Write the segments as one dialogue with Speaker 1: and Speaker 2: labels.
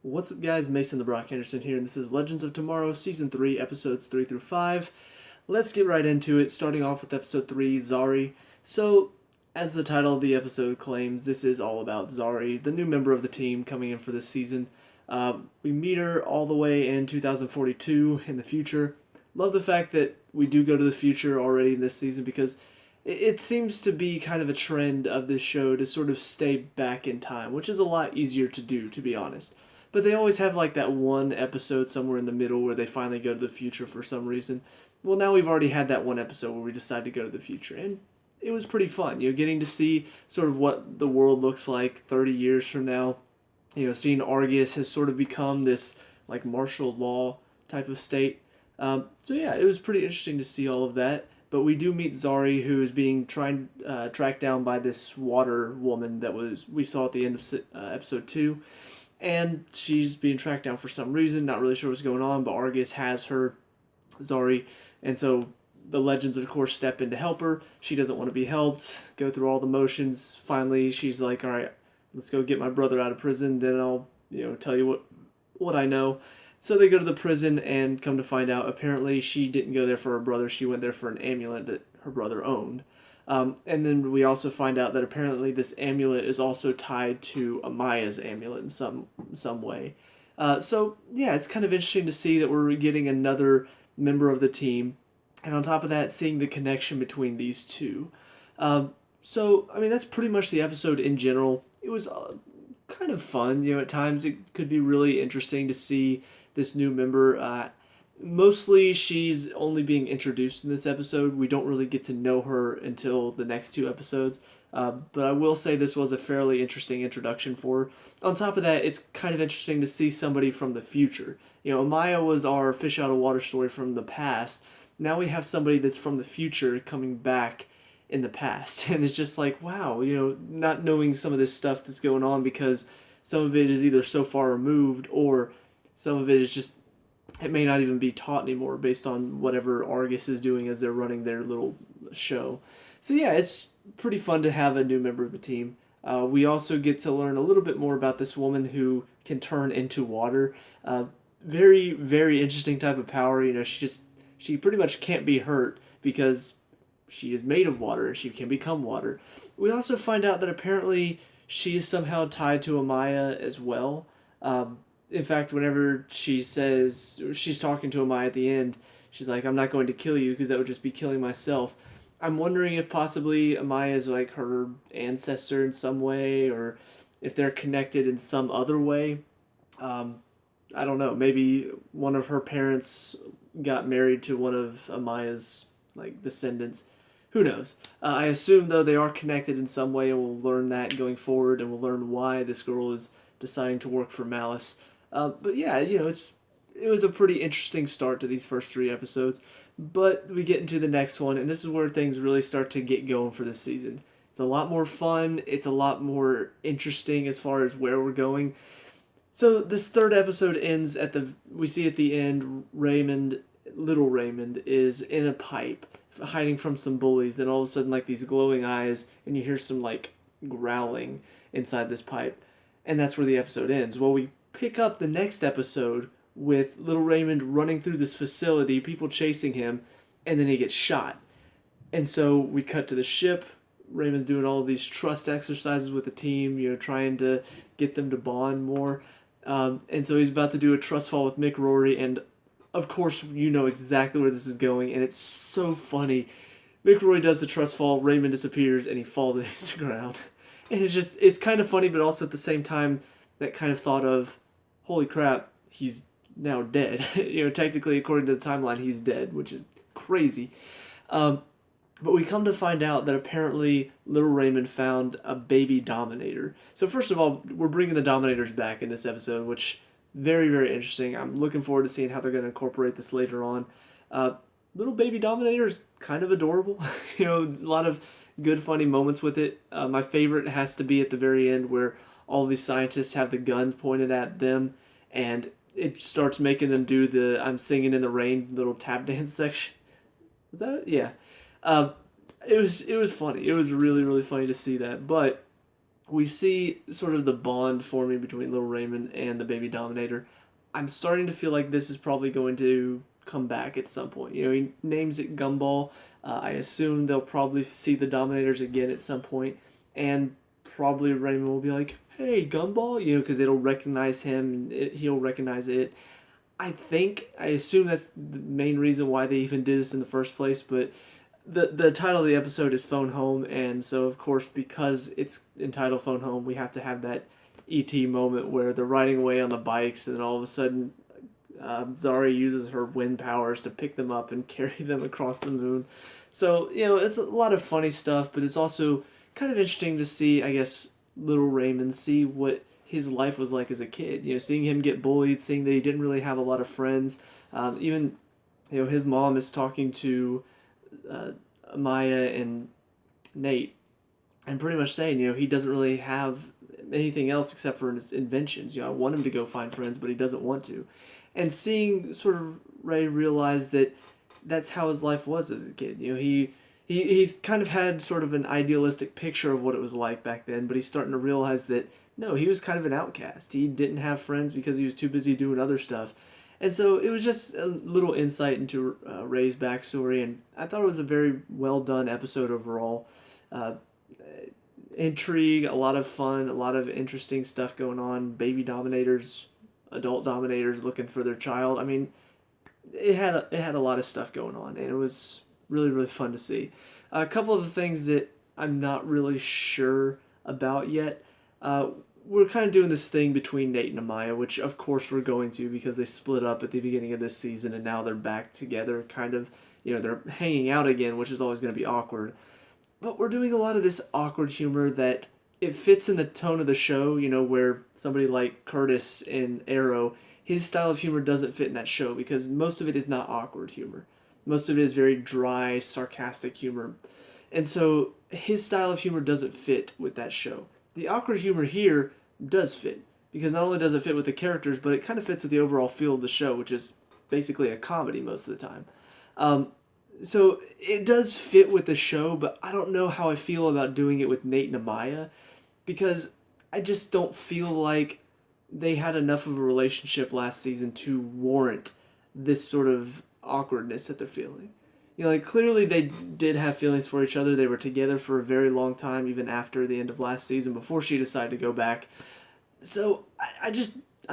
Speaker 1: What's up, guys? Mason the Brock Henderson here, and this is Legends of Tomorrow, Season 3, Episodes 3 through 5. Let's get right into it, starting off with Episode 3, Zari. So, as the title of the episode claims, this is all about Zari, the new member of the team coming in for this season. We meet her all the way in 2042 in the future. Love the fact that we do go to the future already in this season because it seems to be kind of a trend of this show to sort of stay back in time, which is a lot easier to do, to be honest. But they always have like that one episode somewhere in the middle where they finally go to the future for some reason. Well, now we've already had that one episode where we decided to go to the future, and it was pretty fun. Getting to see sort of what the world looks like 30 years from now. Seeing Argus has sort of become this like martial law type of state. So yeah, it was pretty interesting to see all of that. But we do meet Zari, who is being tracked down by this water woman that we saw at the end of episode 2. And she's being tracked down for some reason, not really sure what's going on, but Argus has her, Zari, and so the legends, of course, step in to help her. She doesn't want to be helped, go through all the motions. Finally, she's like, all right, let's go get my brother out of prison, then I'll, tell you what I know. So they go to the prison and come to find out, apparently she didn't go there for her brother, she went there for an amulet that her brother owned. And then we also find out that apparently this amulet is also tied to Amaya's amulet in some way. So yeah, it's kind of interesting to see that we're getting another member of the team, and on top of that, seeing the connection between these two. So I mean, that's pretty much the episode in general. It was kind of fun. At times it could be really interesting to see this new member. Mostly she's only being introduced in this episode. We don't really get to know her until the next two episodes. But I will say this was a fairly interesting introduction for her. On top of that, it's kind of interesting to see somebody from the future. Amaya was our fish out of water story from the past. Now we have somebody that's from the future coming back in the past. And it's just like, wow, not knowing some of this stuff that's going on because some of it is either so far removed or some of it is just, it may not even be taught anymore based on whatever Argus is doing as they're running their little show. So yeah, it's pretty fun to have a new member of the team. We also get to learn a little bit more about this woman who can turn into water. Very, very interesting type of power. She pretty much can't be hurt because she is made of water and she can become water. We also find out that apparently she is somehow tied to Amaya as well. In fact, whenever she says, she's talking to Amaya at the end, she's like, I'm not going to kill you because that would just be killing myself. I'm wondering if possibly Amaya is like her ancestor in some way, or if they're connected in some other way. I don't know. Maybe one of her parents got married to one of Amaya's like descendants. Who knows? I assume, though, they are connected in some way, and we'll learn that going forward, and we'll learn why this girl is deciding to work for Malice. But yeah, it was a pretty interesting start to these first 3 episodes. But we get into the next one, and this is where things really start to get going for this season. It's a lot more fun. It's a lot more interesting as far as where we're going. So this third episode ends we see at the end, little Raymond, is in a pipe, hiding from some bullies, and all of a sudden, like, these glowing eyes, and you hear some, like, growling inside this pipe. And that's where the episode ends. Well, we pick up the next episode with little Raymond running through this facility, people chasing him, and then he gets shot. And so we cut to the ship. Raymond's doing all of these trust exercises with the team, trying to get them to bond more. And so he's about to do a trust fall with Mick Rory, and of course you know exactly where this is going, and it's so funny. Mick Rory does the trust fall, Raymond disappears, and he falls and hits the ground. And it's kind of funny, but also at the same time, that kind of thought of, holy crap, he's now dead. Technically, according to the timeline, he's dead, which is crazy. But we come to find out that apparently little Raymond found a baby Dominator. So first of all, we're bringing the Dominators back in this episode, which very, very interesting. I'm looking forward to seeing how they're going to incorporate this later on. Little baby Dominator is kind of adorable. A lot of good, funny moments with it. My favorite has to be at the very end where all these scientists have the guns pointed at them, and it starts making them do the I'm Singing in the Rain little tap dance section. Was that it? Yeah. It was funny. It was really, really funny to see that. But we see sort of the bond forming between Little Raymond and the Baby Dominator. I'm starting to feel like this is probably going to come back at some point. You know, he names it Gumball. I assume they'll probably see the Dominators again at some point, and probably Raymond will be like, "Hey, Gumball," you know, because it'll recognize him, he'll recognize it. I assume that's the main reason why they even did this in the first place, but the title of the episode is Phone Home, and so of course because it's entitled Phone Home, we have to have that ET moment where they're riding away on the bikes, and then all of a sudden Zari uses her wind powers to pick them up and carry them across the moon. So, you know, it's a lot of funny stuff, but it's also kind of interesting to see, I guess, little Raymond see what his life was like as a kid. You know, seeing him get bullied, seeing that he didn't really have a lot of friends. Even, you know, his mom is talking to uh, Maya and Nate and pretty much saying, you know, he doesn't really have anything else except for his inventions. You know, I want him to go find friends, but he doesn't want to. And seeing sort of Ray realize that that's how his life was as a kid. You know, he kind of had sort of an idealistic picture of what it was like back then, but he's starting to realize that no, he was kind of an outcast. He didn't have friends because he was too busy doing other stuff. And so it was just a little insight into Ray's backstory, and I thought it was a very well done episode overall. Uh, Intrigue, a lot of fun, a lot of interesting stuff going on. Baby dominators, adult dominators looking for their child. I mean, it had a lot of stuff going on, and it was really really fun to see. A couple of the things that I'm not really sure about yet. Uh, we're kind of doing this thing between Nate and Amaya, which of course we're going to because they split up at the beginning of this season and now they're back together, kind of, you know, they're hanging out again, which is always going to be awkward. But we're doing a lot of this awkward humor that it fits in the tone of the show, you know, where somebody like Curtis in Arrow, his style of humor doesn't fit in that show because most of it is not awkward humor. Most of it is very dry, sarcastic humor. And so his style of humor doesn't fit with that show. The awkward humor here does fit because not only does it fit with the characters, but it kind of fits with the overall feel of the show, which is basically a comedy most of the time. Um, so it does fit with the show, but I don't know how I feel about doing it with Nate and Amaya because I just don't feel like they had enough of a relationship last season to warrant this sort of awkwardness that they're feeling. You know, like clearly they did have feelings for each other. They were together for a very long time, even after the end of last season, before she decided to go back. So I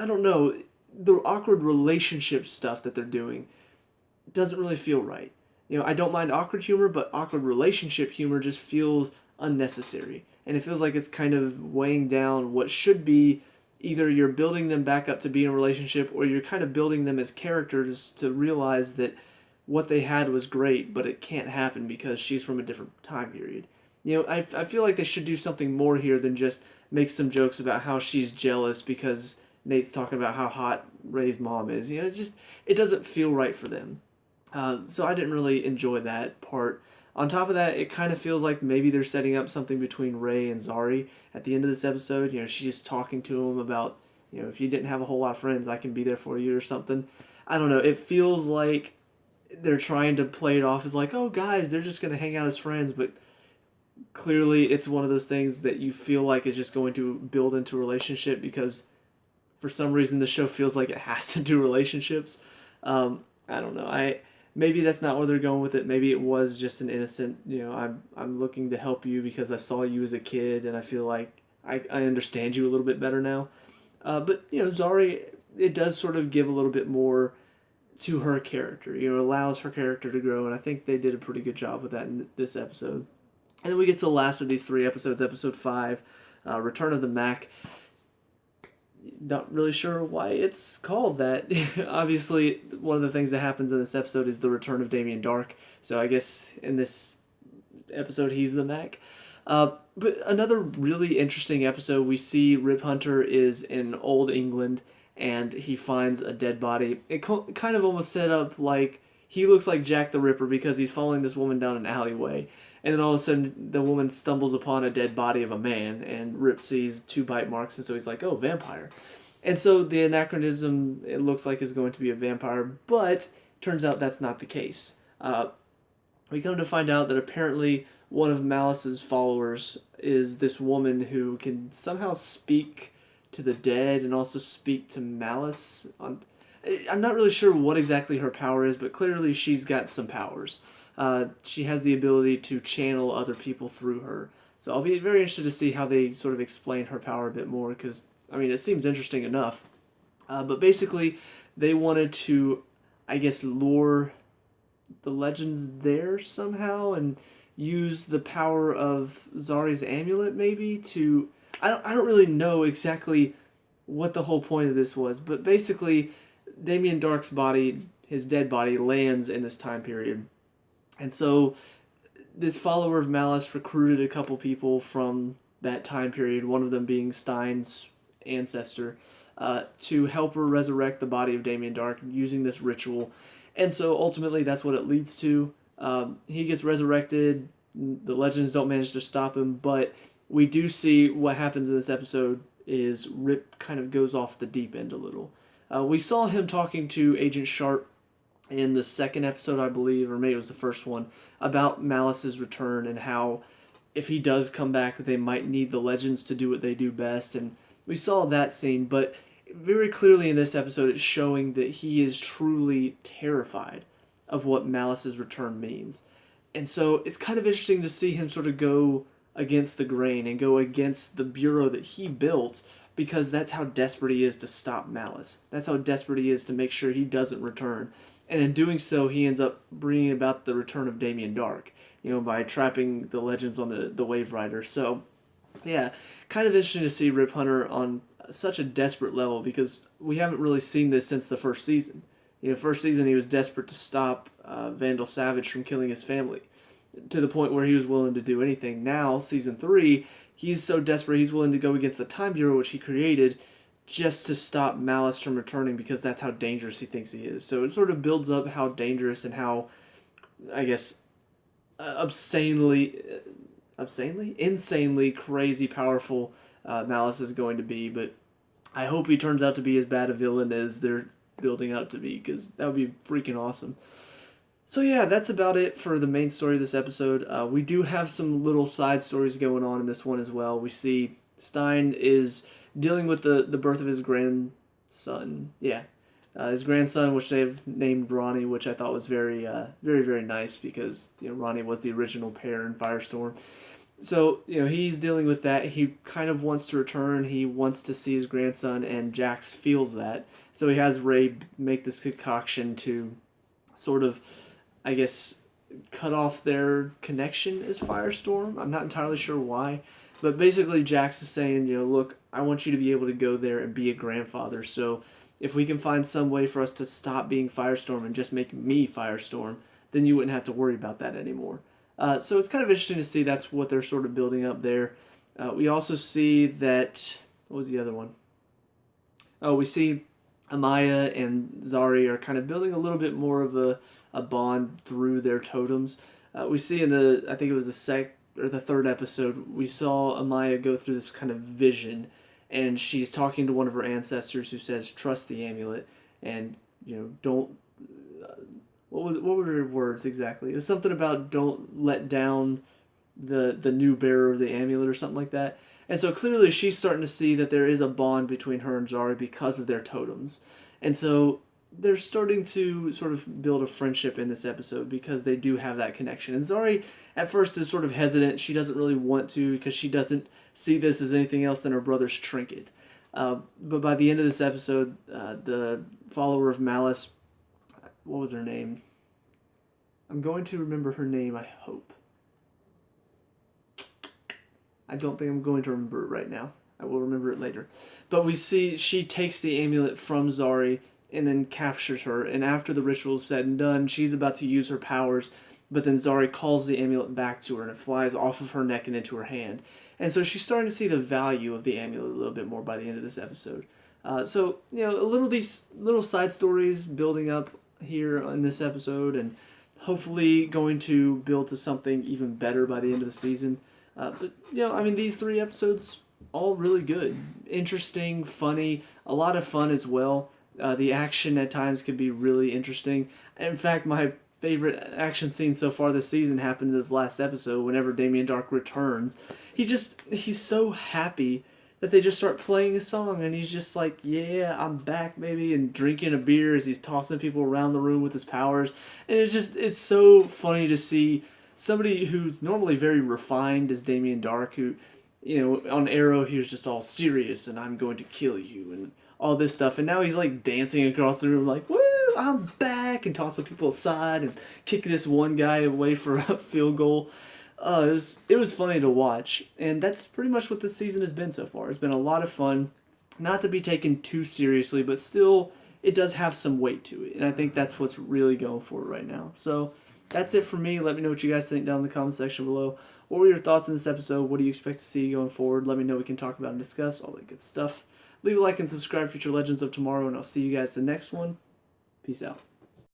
Speaker 1: don't know. The awkward relationship stuff that they're doing doesn't really feel right. You know, I don't mind awkward humor, but awkward relationship humor just feels unnecessary. And it feels like it's kind of weighing down what should be either you're building them back up to be in a relationship or you're kind of building them as characters to realize that what they had was great, but it can't happen because she's from a different time period. You know, I feel like they should do something more here than just make some jokes about how she's jealous because Nate's talking about how hot Ray's mom is. You know, it doesn't feel right for them. So I didn't really enjoy that part. On top of that, it kind of feels like maybe they're setting up something between Ray and Zari at the end of this episode. You know, she's talking to him about, you know, if you didn't have a whole lot of friends, I can be there for you or something. I don't know. It feels like they're trying to play it off as like, oh, guys, they're just going to hang out as friends, but clearly it's one of those things that you feel like is just going to build into a relationship because for some reason the show feels like it has to do relationships. I don't know. Maybe that's not where they're going with it. Maybe it was just an innocent, you know, I'm looking to help you because I saw you as a kid and I feel like I understand you a little bit better now. But, you know, Zari, it does sort of give a little bit more to her character. You know, it allows her character to grow, and I think they did a pretty good job with that in this episode. And then we get to the last of these three episodes, episode 5, Return of the Mack. Not really sure why it's called that. Obviously, one of the things that happens in this episode is the return of Damien Darhk. So I guess in this episode, he's the Mack. But another really interesting episode, we see Rip Hunter is in old England, and he finds a dead body. It kind of almost set up like he looks like Jack the Ripper because he's following this woman down an alleyway. And then all of a sudden, the woman stumbles upon a dead body of a man, and Rip sees 2 bite marks, and so he's like, oh, vampire. And so the anachronism, it looks like, is going to be a vampire, but turns out that's not the case. We come to find out that apparently one of Malice's followers is this woman who can somehow speak to the dead and also speak to Malice. I'm not really sure what exactly her power is, but clearly she's got some powers. She has the ability to channel other people through her. So I'll be very interested to see how they sort of explain her power a bit more, because, I mean, it seems interesting enough. But basically, they wanted to, I guess, lure the legends there somehow and use the power of Zari's amulet, maybe, to... I don't really know exactly what the whole point of this was, but basically, Damien Darhk's body, his dead body, lands in this time period. And so this follower of Malice recruited a couple people from that time period, one of them being Stein's ancestor, to help her resurrect the body of Damien Darhk using this ritual. And so ultimately that's what it leads to. He gets resurrected, the legends don't manage to stop him, but we do see what happens in this episode is Rip kind of goes off the deep end a little. We saw him talking to Agent Sharp in the second episode, I believe, or maybe it was the first one, about Malice's return and how if he does come back, they might need the legends to do what they do best. And we saw that scene, but very clearly in this episode, it's showing that he is truly terrified of what Malice's return means. And so it's kind of interesting to see him sort of go against the grain and go against the bureau that he built, because that's how desperate he is to stop Malice. That's how desperate he is to make sure he doesn't return. And in doing so, he ends up bringing about the return of Damien Darhk, by trapping the legends on the Wave Rider. So, yeah, kind of interesting to see Rip Hunter on such a desperate level, because we haven't really seen this since the first season. First season he was desperate to stop Vandal Savage from killing his family, to the point where he was willing to do anything. Now, season 3, he's so desperate he's willing to go against the Time Bureau, which he created, just to stop Malice from returning, because that's how dangerous he thinks he is. So it sort of builds up how dangerous and how, I guess, insanely crazy powerful Malice is going to be. But I hope he turns out to be as bad a villain as they're building up to be, because that would be freaking awesome. So yeah, that's about it for the main story of this episode. We do have some little side stories going on in this one as well. We see Stein is dealing with the birth of his grandson. Yeah, his grandson, which they've named Ronnie, which I thought was very, very nice, because Ronnie was the original pair in Firestorm. So he's dealing with that. He kind of wants to return. He wants to see his grandson, and Jax feels that. So he has Ray make this concoction to sort of, I guess, cut off their connection as Firestorm. I'm not entirely sure why. But basically Jax is saying, look, I want you to be able to go there and be a grandfather. So if we can find some way for us to stop being Firestorm and just make me Firestorm, then you wouldn't have to worry about that anymore. So it's kind of interesting to see that's what they're sort of building up there. We also see that... What was the other one? Oh, we see Amaya and Zari are kind of building a little bit more of a bond through their totems. We see in I think it was the third episode, we saw Amaya go through this kind of vision, and she's talking to one of her ancestors who says, trust the amulet, and, don't... What were her words exactly? It was something about don't let down the new bearer of the amulet or something like that. And so clearly she's starting to see that there is a bond between her and Zari because of their totems. And so they're starting to sort of build a friendship in this episode because they do have that connection. And Zari at first is sort of hesitant. She doesn't really want to, because she doesn't see this as anything else than her brother's trinket. But by the end of this episode, the follower of Malice... What was her name? I'm going to remember her name, I hope. I don't think I'm going to remember it right now. I will remember it later. But we see she takes the amulet from Zari and then captures her. And after the ritual is said and done, she's about to use her powers. But then Zari calls the amulet back to her, and it flies off of her neck and into her hand. And so she's starting to see the value of the amulet a little bit more by the end of this episode. So, these little side stories building up here in this episode, and hopefully going to build to something even better by the end of the season. But these 3 episodes, all really good. Interesting, funny, a lot of fun as well. The action at times could be really interesting. In fact, my favorite action scenes so far this season happened in this last episode whenever Damien Darhk returns. He's so happy that they just start playing a song and he's just like, yeah, I'm back, baby, and drinking a beer as he's tossing people around the room with his powers. And it's so funny to see somebody who's normally very refined as Damien Darhk, who, on Arrow he was just all serious and I'm going to kill you and all this stuff, and now he's like dancing across the room like, woo, I'm back, and tossing people aside and kicking this one guy away for a field goal. It was funny to watch, and that's pretty much what this season has been so far. It's been a lot of fun, not to be taken too seriously, but still, it does have some weight to it, and I think that's what's really going for it right now. So that's it for me. Let me know what you guys think down in the comment section below. What were your thoughts on this episode? What do you expect to see going forward? Let me know. We can talk about and discuss all that good stuff. Leave a like and subscribe for future Legends of Tomorrow, and I'll see you guys the next one. Peace out.